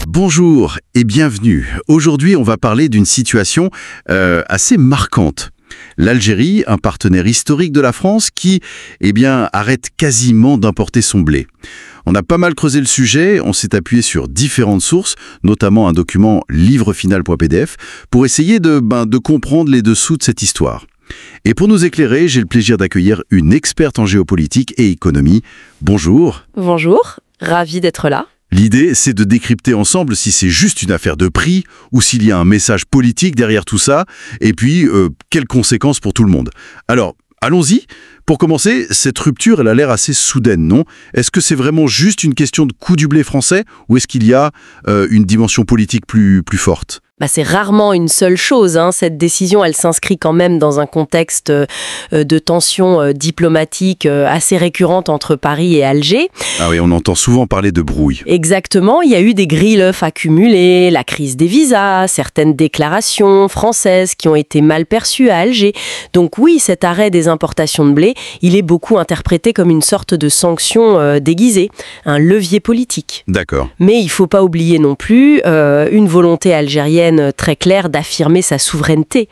Bonjour et bienvenue. Aujourd'hui, on va parler d'une situation assez marquante. L'Algérie, un partenaire historique de la France qui, arrête quasiment d'importer son blé. On a pas mal creusé le sujet, on s'est appuyé sur différentes sources, notamment un document livrefinal.pdf, pour essayer de comprendre les dessous de cette histoire. Et pour nous éclairer, j'ai le plaisir d'accueillir une experte en géopolitique et économie. Bonjour. Bonjour, ravie d'être là. L'idée, c'est de décrypter ensemble si c'est juste une affaire de prix ou s'il y a un message politique derrière tout ça, et puis quelles conséquences pour tout le monde. Alors, allons-y. Pour commencer, cette rupture, elle a l'air assez soudaine, non? Est-ce que c'est vraiment juste une question de coût du blé français ou est-ce qu'il y a une dimension politique plus forte? C'est rarement une seule chose, hein. Cette décision, elle s'inscrit quand même dans un contexte de tensions diplomatiques assez récurrentes entre Paris et Alger. Ah oui, on entend souvent parler de brouille. Exactement, il y a eu des grilles accumulées, la crise des visas, certaines déclarations françaises qui ont été mal perçues à Alger. Donc oui, cet arrêt des importations de blé, il est beaucoup interprété comme une sorte de sanction déguisée, un levier politique. D'accord. Mais il ne faut pas oublier non plus une volonté algérienne très claire d'affirmer sa souveraineté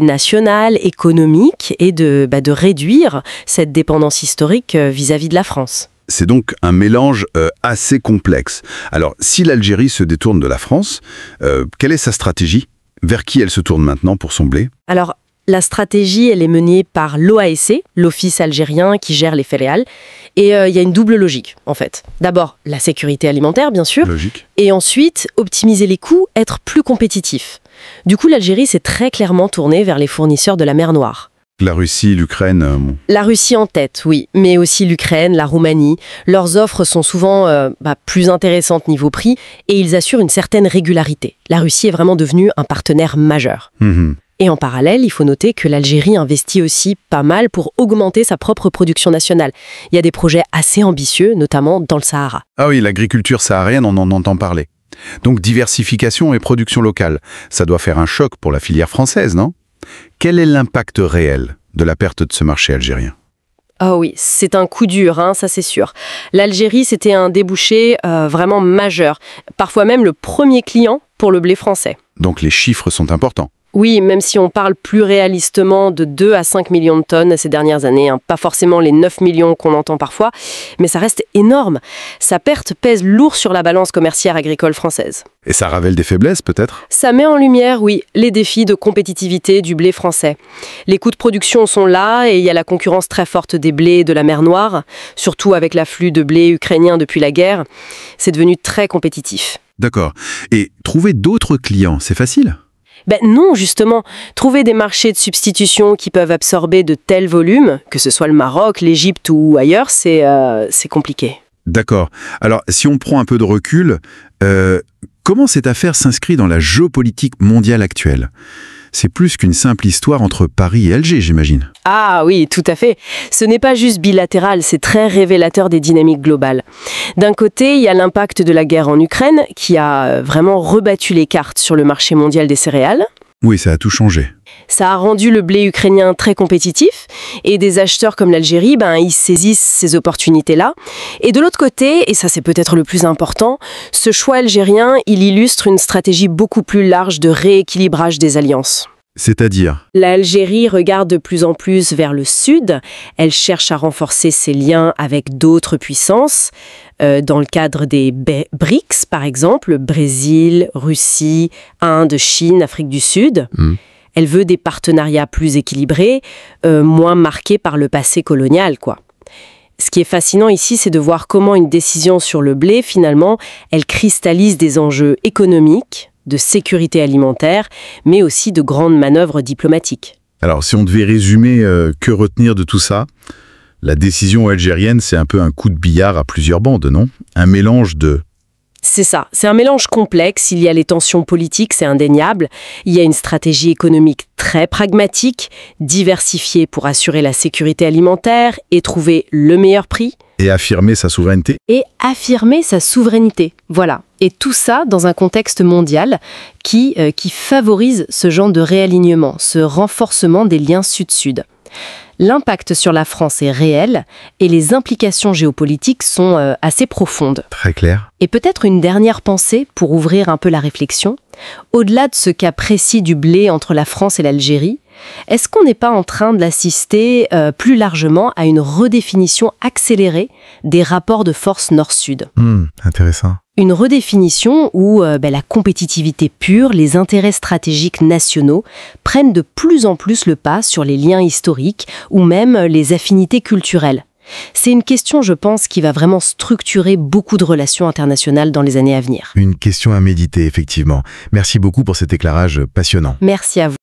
nationale, économique et de réduire cette dépendance historique vis-à-vis de la France. C'est donc un mélange assez complexe. Alors, si l'Algérie se détourne de la France, quelle est sa stratégie? Vers qui elle se tourne maintenant pour son blé? Alors, la stratégie, elle est menée par l'OASC, l'Office algérien qui gère les céréales. Et il y a une double logique, en fait. D'abord, la sécurité alimentaire, bien sûr. Logique. Et ensuite, optimiser les coûts, être plus compétitif. Du coup, l'Algérie s'est très clairement tournée vers les fournisseurs de la mer Noire. La Russie, l'Ukraine... La Russie en tête, oui, mais aussi l'Ukraine, la Roumanie. Leurs offres sont souvent plus intéressantes niveau prix et ils assurent une certaine régularité. La Russie est vraiment devenue un partenaire majeur. Et en parallèle, il faut noter que l'Algérie investit aussi pas mal pour augmenter sa propre production nationale. Il y a des projets assez ambitieux, notamment dans le Sahara. Ah oui, l'agriculture saharienne, on en entend parler. Donc diversification et production locale, ça doit faire un choc pour la filière française, non? Quel est l'impact réel de la perte de ce marché algérien? Ah oui, c'est un coup dur, hein, ça c'est sûr. L'Algérie, c'était un débouché vraiment majeur, parfois même le premier client pour le blé français. Donc les chiffres sont importants. Oui, même si on parle plus réalistement de 2 à 5 millions de tonnes ces dernières années, hein. Pas forcément les 9 millions qu'on entend parfois, mais ça reste énorme. Sa perte pèse lourd sur la balance commerciale agricole française. Et ça révèle des faiblesses, peut-être? Ça met en lumière, oui, les défis de compétitivité du blé français. Les coûts de production sont là et il y a la concurrence très forte des blés de la mer Noire, surtout avec l'afflux de blé ukrainien depuis la guerre. C'est devenu très compétitif. D'accord. Et trouver d'autres clients, c'est facile? Non, justement. Trouver des marchés de substitution qui peuvent absorber de tels volumes, que ce soit le Maroc, l'Égypte ou ailleurs, c'est compliqué. D'accord. Alors, si on prend un peu de recul, comment cette affaire s'inscrit dans la géopolitique mondiale actuelle? C'est plus qu'une simple histoire entre Paris et Alger, j'imagine. Ah oui, tout à fait. Ce n'est pas juste bilatéral, c'est très révélateur des dynamiques globales. D'un côté, il y a l'impact de la guerre en Ukraine, qui a vraiment rebattu les cartes sur le marché mondial des céréales. Oui, ça a tout changé. Ça a rendu le blé ukrainien très compétitif et des acheteurs comme l'Algérie, ils saisissent ces opportunités-là. Et de l'autre côté, et ça c'est peut-être le plus important, ce choix algérien, il illustre une stratégie beaucoup plus large de rééquilibrage des alliances. C'est-à-dire? L'Algérie regarde de plus en plus vers le sud. Elle cherche à renforcer ses liens avec d'autres puissances. Dans le cadre des BRICS, par exemple, Brésil, Russie, Inde, Chine, Afrique du Sud. Elle veut des partenariats plus équilibrés, moins marqués par le passé colonial, quoi. Ce qui est fascinant ici, c'est de voir comment une décision sur le blé, finalement, elle cristallise des enjeux économiques, de sécurité alimentaire, mais aussi de grandes manœuvres diplomatiques. Alors, si on devait résumer, que retenir de tout ça? La décision algérienne, c'est un peu un coup de billard à plusieurs bandes, non? Un mélange de... C'est ça, c'est un mélange complexe, il y a les tensions politiques, c'est indéniable, il y a une stratégie économique très pragmatique, diversifiée pour assurer la sécurité alimentaire et trouver le meilleur prix. Et affirmer sa souveraineté. Voilà. Et tout ça dans un contexte mondial qui favorise ce genre de réalignement, ce renforcement des liens sud-sud. L'impact sur la France est réel et les implications géopolitiques sont assez profondes. Très clair. Et peut-être une dernière pensée pour ouvrir un peu la réflexion. Au-delà de ce cas précis du blé entre la France et l'Algérie, est-ce qu'on n'est pas en train d'assister plus largement à une redéfinition accélérée des rapports de force nord-sud ? Intéressant. Une redéfinition où la compétitivité pure, les intérêts stratégiques nationaux prennent de plus en plus le pas sur les liens historiques ou même les affinités culturelles. C'est une question, je pense, qui va vraiment structurer beaucoup de relations internationales dans les années à venir. Une question à méditer, effectivement. Merci beaucoup pour cet éclairage passionnant. Merci à vous.